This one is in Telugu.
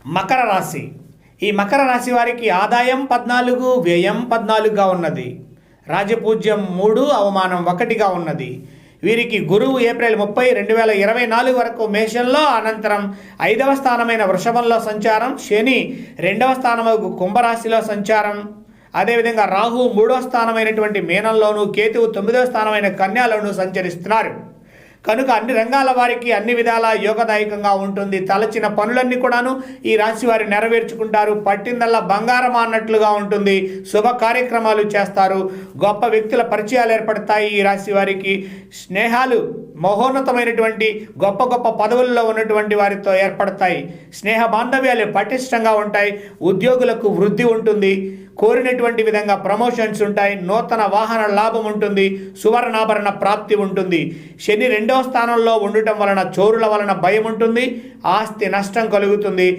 మకర రాశి. ఈ మకర రాశి వారికి ఆదాయం 14, వ్యయం 14గా ఉన్నది. రాజపూజ్యం 3, అవమానం 1గా ఉన్నది. వీరికి గురువు ఏప్రిల్ 30, 2024 వరకు మేషంలో, అనంతరం 5వ స్థానమైన వృషభంలో సంచారం, శని 2వ స్థానము కుంభరాశిలో సంచారం, అదేవిధంగా రాహు 3వ స్థానమైనటువంటి మీనంలోను, కేతువు 9వ స్థానమైన కన్యాలోను సంచరిస్తున్నారు. కనుక అన్ని రంగాల వారికి అన్ని విధాల యోగదాయకంగా ఉంటుంది. తలచిన పనులన్నీ కూడాను ఈ రాశి వారు నెరవేర్చుకుంటారు. పట్టిందల్లా బంగారం అన్నట్లుగా ఉంటుంది. శుభ కార్యక్రమాలు చేస్తారు. గొప్ప వ్యక్తుల పరిచయాలు ఏర్పడతాయి. ఈ రాశి వారికి స్నేహాలు మహోన్నతమైనటువంటి గొప్ప గొప్ప పదవుల్లో ఉన్నటువంటి వారితో ఏర్పడతాయి. స్నేహ బాంధవ్యాలు పటిష్టంగా ఉంటాయి. ఉద్యోగులకు వృద్ధి ఉంటుంది. కోరినటువంటి విధంగా ప్రమోషన్స్ ఉంటాయి. నూతన వాహన లాభం ఉంటుంది. సువర్ణాభరణ ప్రాప్తి ఉంటుంది. శని 2వ స్థానంలో ఉండటం వలన చోరుల వలన భయం ఉంటుంది. ఆస్తి నష్టం కలుగుతుంది.